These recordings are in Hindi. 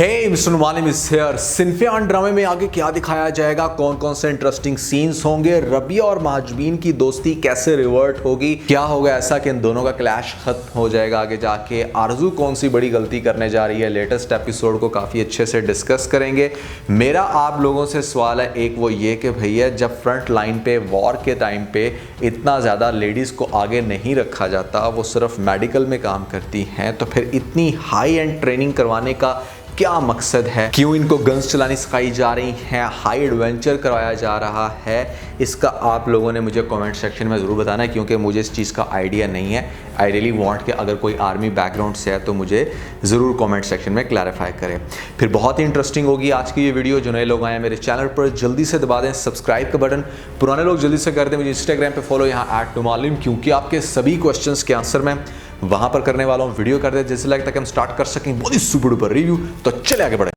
हे मिस्टर नुमानी मिस हेयर। सिनफियान ड्रामे में आगे क्या दिखाया जाएगा, कौन कौन से इंटरेस्टिंग सीन्स होंगे, रबिया और महजबीन की दोस्ती कैसे रिवर्ट होगी, क्या होगा ऐसा कि इन दोनों का क्लैश खत्म हो जाएगा आगे जाके, आरजू कौन सी बड़ी गलती करने जा रही है, लेटेस्ट एपिसोड को काफ़ी अच्छे से डिस्कस करेंगे। मेरा आप लोगों से सवाल है एक, वो ये कि भैया जब फ्रंट लाइन पे वॉर के टाइम पे इतना ज़्यादा लेडीज़ को आगे नहीं रखा जाता, वो सिर्फ मेडिकल में काम करती हैं, तो फिर इतनी हाई एंड ट्रेनिंग करवाने का क्या मकसद है, क्यों इनको गन्स चलानी सिखाई जा रही हैं, हाई एडवेंचर करवाया जा रहा है, इसका आप लोगों ने मुझे कमेंट सेक्शन में ज़रूर बताना है, क्योंकि मुझे इस चीज़ का आइडिया नहीं है। आई रियली वांट कि अगर कोई आर्मी बैकग्राउंड से है तो मुझे ज़रूर कमेंट सेक्शन में क्लैरिफाई करें। फिर बहुत ही इंटरेस्टिंग होगी आज की ये वीडियो। जो नए लोग आए हैं मेरे चैनल पर जल्दी से दबा दें सब्सक्राइब का बटन, पुराने लोग जल्दी से कर दें मुझे इंस्टाग्राम पर फॉलो, यहाँ @नुमालिम, क्योंकि आपके सभी क्वेश्चन के आंसर मैं वहां पर करने वाला हूं। वीडियो कर दे जैसे लगे ताकि हम स्टार्ट कर सकें बहुत ही सुपर डुपर रिव्यू। तो चले आगे बढ़े।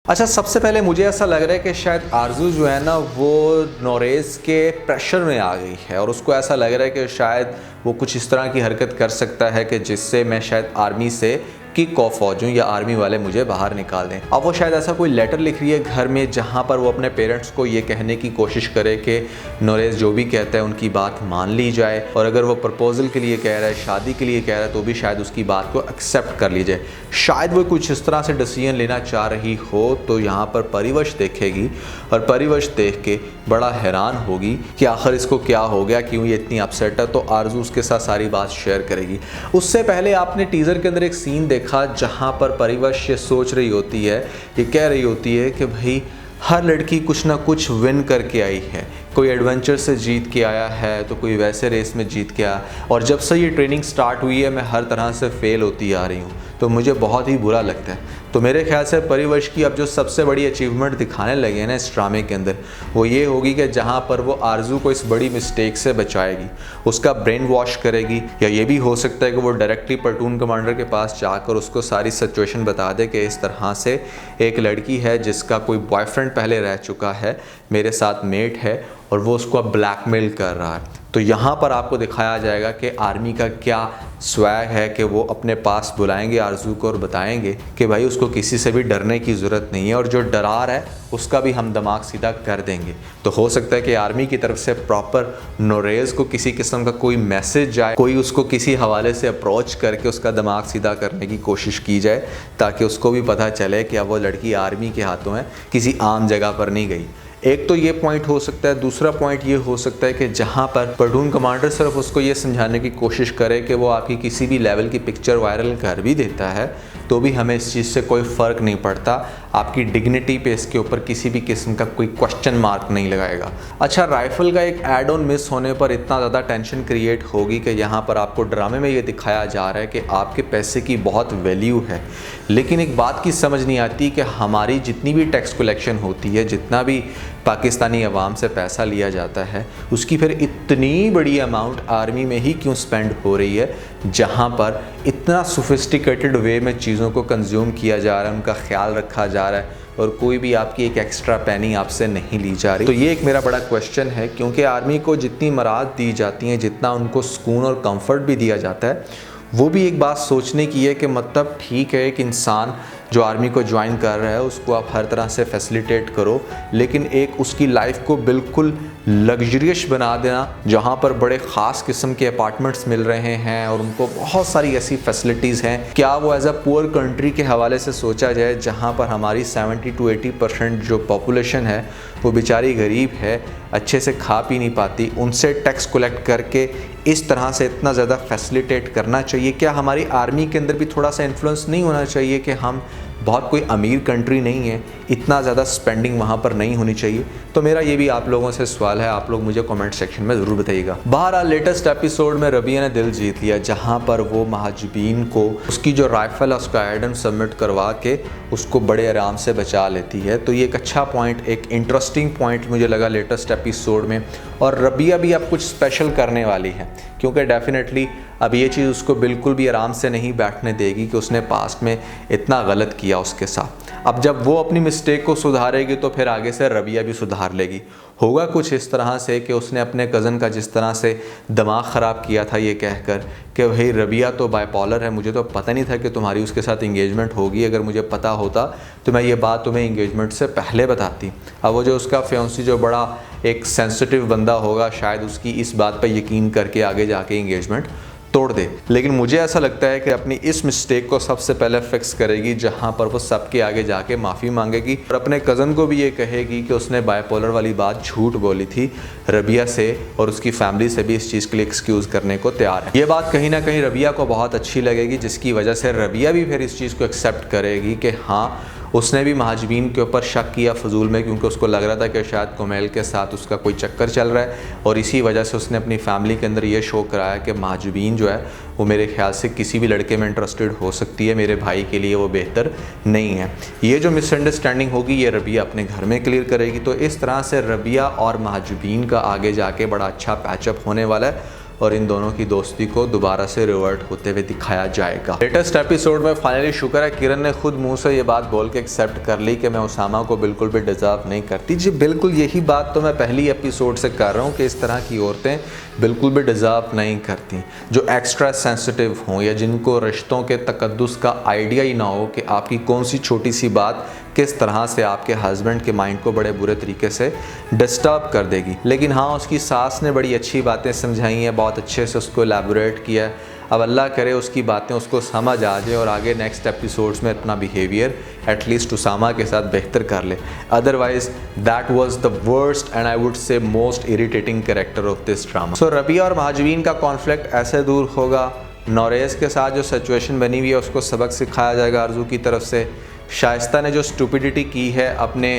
अच्छा, सबसे पहले मुझे ऐसा लग रहा है कि शायद आरजू जो है ना वो नोरेज के प्रेशर में आ गई है और उसको ऐसा लग रहा है कि शायद वो कुछ इस तरह की हरकत कर सकता है कि जिससे मैं शायद आर्मी से किक ऑफ हो जाऊँ या आर्मी वाले मुझे बाहर निकाल दें। अब वो शायद ऐसा कोई लेटर लिख रही है घर में जहाँ पर वो अपने पेरेंट्स को ये कहने की कोशिश करे कि नोरेज जो भी कहता है उनकी बात मान ली जाए, और अगर वो प्रपोजल के लिए कह रहा है, शादी के लिए कह रहा है, तो भी शायद उसकी बात को एक्सेप्ट कर ली जाए। शायद वो कुछ इस तरह से डिसीजन लेना चाह रही हो। तो यहाँ पर परिवश देखेगी और परिवश देख के बड़ा हैरान होगी कि आखिर इसको क्या हो गया, क्यों ये इतनी अपसेट है। तो आरजू उसके साथ सारी बात शेयर करेगी। उससे पहले आपने टीज़र के अंदर एक सीन देखा जहाँ पर परिवश ये सोच रही होती है, ये कह रही होती है कि भाई हर लड़की कुछ ना कुछ विन करके आई है, कोई एडवेंचर से जीत के आया है तो कोई वैसे रेस में जीत के आया, और जब से ये ट्रेनिंग स्टार्ट हुई है मैं हर तरह से फेल होती आ रही हूँ, तो मुझे बहुत ही बुरा लगता है। तो मेरे ख्याल से परिवश की अब जो सबसे बड़ी अचीवमेंट दिखाने लगे हैं ना इस ड्रामे के अंदर, वो ये होगी कि जहाँ पर वो आरजू को इस बड़ी मिस्टेक से बचाएगी, उसका ब्रेन वॉश करेगी, या ये भी हो सकता है कि वो डायरेक्टली प्लेटून कमांडर के पास जाकर उसको सारी सिचुएशन बता दे कि इस तरह से एक लड़की है जिसका कोई बॉयफ्रेंड पहले रह चुका है, मेरे साथ मेट है और वो उसको अब ब्लैकमेल कर रहा है। तो यहाँ पर आपको दिखाया जाएगा कि आर्मी का क्या स्वैग है कि वो अपने पास बुलाएंगे आरजू को और बताएंगे कि भाई उसको किसी से भी डरने की ज़रूरत नहीं है, और जो डरा रहा है उसका भी हम दिमाग सीधा कर देंगे। तो हो सकता है कि आर्मी की तरफ से प्रॉपर नोरेज को किसी किस्म का कोई मैसेज जाए, कोई उसको किसी हवाले से अप्रोच करके उसका दिमाग सीधा करने की कोशिश की जाए, ताकि उसको भी पता चले कि अब वो लड़की आर्मी के हाथों है, किसी आम जगह पर नहीं गई। एक तो ये पॉइंट हो सकता है। दूसरा पॉइंट ये हो सकता है कि जहाँ पर प्लेटून कमांडर सिर्फ उसको ये समझाने की कोशिश करे कि वो आपकी किसी भी लेवल की पिक्चर वायरल कर भी देता है तो भी हमें इस चीज़ से कोई फ़र्क नहीं पड़ता, आपकी डिग्निटी पे इसके ऊपर किसी भी किस्म का कोई क्वेश्चन मार्क नहीं लगाएगा। अच्छा, राइफ़ल का एक ऐड ऑन मिस होने पर इतना ज़्यादा टेंशन क्रिएट होगी कि यहाँ पर आपको ड्रामे में ये दिखाया जा रहा है कि आपके पैसे की बहुत वैल्यू है, लेकिन एक बात की समझ नहीं आती कि हमारी जितनी भी टैक्स कलेक्शन होती है, जितना भी पाकिस्तानी अवाम से पैसा लिया जाता है, उसकी फिर इतनी बड़ी अमाउंट आर्मी में ही क्यों स्पेंड हो रही है, जहाँ पर इतना सोफिस्टिकेटेड वे में चीज़ों को कंज्यूम किया जा रहा है, उनका ख्याल रखा जा रहा है, और कोई भी आपकी एक एक्स्ट्रा पैनी आपसे नहीं ली जा रही। तो ये एक मेरा बड़ा क्वेश्चन है, क्योंकि आर्मी को जितनी मराद दी जाती हैं, जितना उनको सुकून और कंफर्ट भी दिया जाता है, वो भी एक बात सोचने की है कि मतलब ठीक है एक इंसान जो आर्मी को ज्वाइन कर रहा है उसको आप हर तरह से फैसिलिटेट करो, लेकिन एक उसकी लाइफ को बिल्कुल लग्जरियस बना देना, जहाँ पर बड़े ख़ास किस्म के अपार्टमेंट्स मिल रहे हैं और उनको बहुत सारी ऐसी फैसिलिटीज़ हैं। क्या वो एज अ पुअर कंट्री के हवाले से सोचा जाए, जहाँ पर हमारी 70 to 80% जो पॉपुलेशन है वो बेचारी गरीब है, अच्छे से खा पी नहीं पाती, उनसे टैक्स कलेक्ट करके इस तरह से इतना ज़्यादा फैसिलिटेट करना चाहिए? क्या हमारी आर्मी के अंदर भी थोड़ा सा इन्फ्लुएंस नहीं होना चाहिए कि हम बहुत कोई अमीर कंट्री नहीं है, इतना ज़्यादा स्पेंडिंग वहाँ पर नहीं होनी चाहिए? तो मेरा ये भी आप लोगों से सवाल है, आप लोग मुझे कमेंट सेक्शन में ज़रूर बताइएगा। बहरहाल लेटेस्ट एपिसोड में रबिया ने दिल जीत लिया, जहाँ पर वो महजबीन को उसकी जो राइफ़ल है उसका आइडन सबमिट करवा के उसको बड़े आराम से बचा लेती है। तो ये एक अच्छा पॉइंट, एक इंटरेस्टिंग पॉइंट मुझे लगा लेटेस्ट एपिसोड में। और रबिया भी अब कुछ स्पेशल करने वाली है, क्योंकि डेफिनेटली अब ये चीज़ उसको बिल्कुल भी आराम से नहीं बैठने देगी कि उसने पास्ट में इतना गलत किया उसके साथ। अब जब वो अपनी मिस्टेक को सुधारेगी तो फिर आगे से रबिया भी सुधार लेगी। होगा कुछ इस तरह से कि उसने अपने कज़न का जिस तरह से दिमाग ख़राब किया था ये कहकर कि भाई रबिया तो बाइपोलर है, मुझे तो पता नहीं था कि तुम्हारी उसके साथ इंगेजमेंट होगी, अगर मुझे पता होता तो मैं ये बात तुम्हें इंगेजमेंट से पहले बताती। अब वो जो उसका फियांसी जो बड़ा एक सेंसिटिव बंदा होगा, शायद उसकी इस बात पर यकीन करके आगे जाके इंगेजमेंट तोड़ दे। लेकिन मुझे ऐसा लगता है कि अपनी इस मिस्टेक को सबसे पहले फिक्स करेगी, जहां पर वो सबके आगे जाके माफ़ी मांगेगी और अपने कज़न को भी ये कहेगी कि उसने बाइपोलर वाली बात झूठ बोली थी रबिया से, और उसकी फैमिली से भी इस चीज़ के लिए एक्सक्यूज़ करने को तैयार है। ये बात कहीं ना कहीं रबिया को बहुत अच्छी लगेगी, जिसकी वजह से रबिया भी फिर इस चीज़ को एक्सेप्ट करेगी कि हाँ, उसने भी महाजबीन के ऊपर शक किया फजूल में, क्योंकि उसको लग रहा था कि शायद कुमेल के साथ उसका कोई चक्कर चल रहा है, और इसी वजह से उसने अपनी फैमिली के अंदर ये शो कराया कि महाजबीन जो है वो मेरे ख्याल से किसी भी लड़के में इंटरेस्टेड हो सकती है, मेरे भाई के लिए वो बेहतर नहीं है। ये जो मिसअंडरस्टैंडिंग होगी ये रबिया अपने घर में क्लियर करेगी। तो इस तरह से रबिया और महाजबीन का आगे जाके बड़ा अच्छा पैचअप होने वाला है और इन दोनों की दोस्ती को दोबारा से रिवर्ट होते हुए दिखाया जाएगा। लेटेस्ट एपिसोड में फाइनली शुक्र है किरण ने खुद मुंह से ये बात बोल के एक्सेप्ट कर ली कि मैं उसामा को बिल्कुल भी डिज़र्व नहीं करती। जी बिल्कुल, यही बात तो मैं पहली एपिसोड से कर रहा हूँ कि इस तरह की औरतें बिल्कुल भी डिज़र्व नहीं करती, जो एक्स्ट्रा सेंसिटिव हों या जिनको रिश्तों के तकद्दुस का आइडिया ही ना हो कि आपकी कौन सी छोटी सी बात किस तरह से आपके हस्बैंड के माइंड को बड़े बुरे तरीके से डिस्टर्ब कर देगी। लेकिन हाँ, उसकी सास ने बड़ी अच्छी बातें समझाई हैं, बहुत अच्छे से उसको एलैबोरेट किया है। अब अल्लाह करे उसकी बातें उसको समझ आ जाए और आगे नेक्स्ट एपिसोड्स में अपना बिहेवियर एटलीस्ट उसामा के साथ बेहतर कर ले। Otherwise that was the worst and I would say most irritating character of this drama. So Rabia और महाजबीन का कॉन्फ्लिक्ट ऐसे दूर होगा, नोरेस के साथ जो सिचुएशन बनी हुई है उसको सबक सिखाया जाएगा आरजू की तरफ से। शाइस्ता ने जो स्टूपिडिटी की है अपने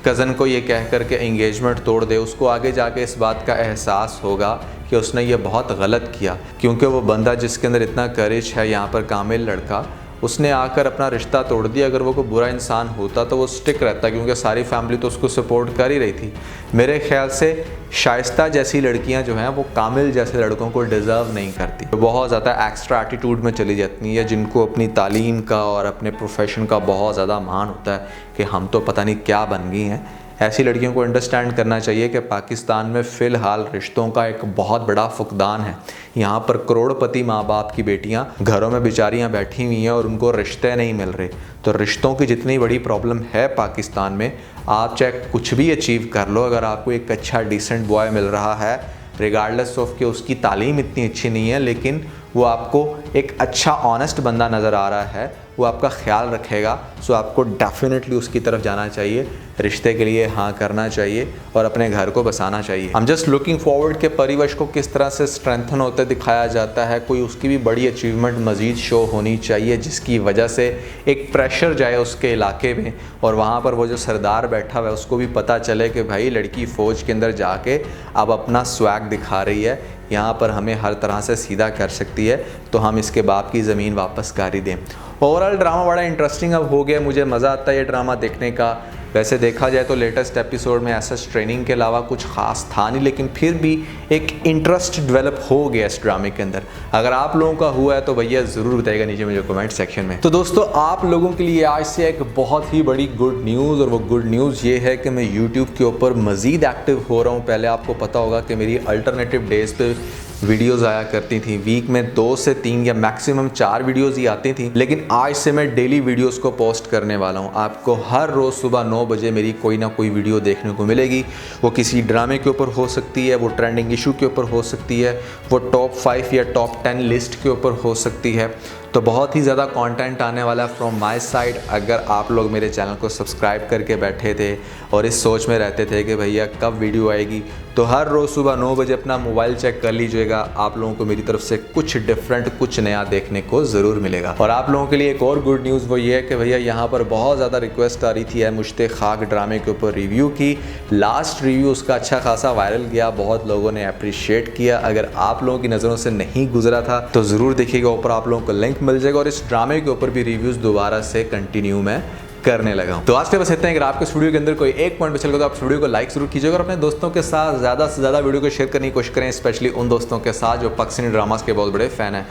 कज़न को ये कह कर के एंगेजमेंट तोड़ दे, उसको आगे जाके इस बात का एहसास होगा कि उसने ये बहुत गलत किया, क्योंकि वो बंदा जिसके अंदर इतना करेज है, यहाँ पर कामिल लड़का, उसने आकर अपना रिश्ता तोड़ दिया। अगर वो कोई बुरा इंसान होता तो वो स्टिक रहता, क्योंकि सारी फैमिली तो उसको सपोर्ट कर ही रही थी। मेरे ख्याल से शाइस्ता जैसी लड़कियां जो हैं वो कामिल जैसे लड़कों को डिज़र्व नहीं करती, तो बहुत ज़्यादा एक्स्ट्रा एटीट्यूड में चली जाती है, जिनको अपनी तालीम का और अपने प्रोफेशन का बहुत ज़्यादा मान होता है कि हम तो पता नहीं क्या बन गई हैं। ऐसी लड़कियों को अंडरस्टैंड करना चाहिए कि पाकिस्तान में फ़िलहाल रिश्तों का एक बहुत बड़ा फुकदान है। यहाँ पर करोड़पति माँ बाप की बेटियाँ घरों में बेचारियाँ बैठी हुई हैं और उनको रिश्ते नहीं मिल रहे। तो रिश्तों की जितनी बड़ी प्रॉब्लम है पाकिस्तान में, आप चाहे कुछ भी अचीव कर लो, अगर आपको एक अच्छा डिसेंट बॉय मिल रहा है, रिगार्डलेस ऑफ कि उसकी तालीम इतनी अच्छी नहीं है, लेकिन वो आपको एक अच्छा ऑनेस्ट बंदा नज़र आ रहा है, वो आपका ख्याल रखेगा, सो आपको डेफिनेटली उसकी तरफ जाना चाहिए, रिश्ते के लिए हाँ करना चाहिए और अपने घर को बसाना चाहिए। I am just looking forward के परिवेश को किस तरह से स्ट्रेंथन होते दिखाया जाता है। कोई उसकी भी बड़ी अचीवमेंट मज़ीद शो होनी चाहिए, जिसकी वजह से एक प्रेशर जाए उसके इलाके में, और वहाँ पर वो जो सरदार बैठा हुआ है उसको भी पता चले कि भाई लड़की फ़ौज के अंदर जाके अब अपना स्वैग दिखा रही है, यहाँ पर हमें हर तरह से सीधा कर सकती है, तो हम इसके बाप की ज़मीन वापस कर ही दें। ओवरऑल ड्रामा बड़ा इंटरेस्टिंग अब हो गया, मुझे मज़ा आता है ये ड्रामा देखने का। वैसे देखा जाए तो लेटेस्ट एपिसोड में ऐसा ट्रेनिंग के अलावा कुछ ख़ास था नहीं, लेकिन फिर भी एक इंटरेस्ट डेवलप हो गया इस ड्रामे के अंदर। अगर आप लोगों का हुआ है तो भैया ज़रूर बताइएगा नीचे मुझे कमेंट सेक्शन में। तो दोस्तों, आप लोगों के लिए आज से एक बहुत ही बड़ी गुड न्यूज़, और वो गुड न्यूज़ ये है कि मैं यूट्यूब के ऊपर मज़ीद एक्टिव हो रहा हूँ। पहले आपको पता होगा कि मेरी अल्टरनेटिव डेज़ पे वीडियोज़ आया करती थी, वीक में 2 से 3 या मैक्सिमम 4 वीडियोज़ ही आती थी, लेकिन आज से मैं डेली वीडियोज़ को पोस्ट करने वाला हूँ। आपको हर रोज़ सुबह 9 बजे मेरी कोई ना कोई वीडियो देखने को मिलेगी। वो किसी ड्रामे के ऊपर हो सकती है, वो ट्रेंडिंग इशू के ऊपर हो सकती है, वो टॉप 5 या टॉप 10 लिस्ट के ऊपर हो सकती है। तो बहुत ही ज़्यादा कंटेंट आने वाला है फ्रॉम माय साइड। अगर आप लोग मेरे चैनल को सब्सक्राइब करके बैठे थे और इस सोच में रहते थे कि भैया कब वीडियो आएगी, तो हर रोज़ सुबह 9 बजे अपना मोबाइल चेक कर लीजिएगा। आप लोगों को मेरी तरफ से कुछ डिफरेंट, कुछ नया देखने को ज़रूर मिलेगा। और आप लोगों के लिए एक और गुड न्यूज़ वो ये है कि भैया यहाँ पर बहुत ज़्यादा रिक्वेस्ट आ रही थी है मुश्ते खाक ड्रामे के ऊपर रिव्यू की। लास्ट रिव्यू उसका अच्छा खासा वायरल गया, बहुत लोगों ने अप्रिशिएट किया। अगर आप लोगों की नज़रों से नहीं गुजरा था तो ज़रूर देखिएगा, ऊपर आप लोगों को लिंक मिल जाएगा। और इस ड्रामे के ऊपर भी रिव्यूज़ दोबारा से कंटिन्यू मैं करने लगा हूं। तो आज के बस इतना है। अगर आपको इस वीडियो के अंदर कोई एक पॉइंट अच्छा लगा तो आप इस वीडियो को लाइक जरूर कीजिएगा और अपने दोस्तों के साथ ज़्यादा से ज़्यादा वीडियो को शेयर करने की कोशिश करें, स्पेशली उन दोस्तों के साथ जो पाकिस्तानी ड्रामास के बहुत बड़े फ़ैन हैं।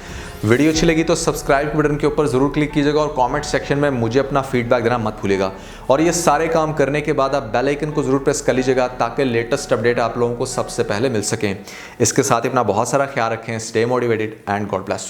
वीडियो अच्छी लगी तो सब्सक्राइब बटन के ऊपर ज़रूर क्लिक कीजिएगा और कमेंट सेक्शन में मुझे अपना फीडबैक देना मत भूलिएगा। और ये सारे काम करने के बाद आप बेल आइकन को ज़रूर प्रेस कर लीजिएगा ताकि लेटेस्ट अपडेट आप लोगों को सबसे पहले मिल सकें। इसके साथ ही अपना बहुत सारा ख्याल रखें। Stay motivated and God bless you.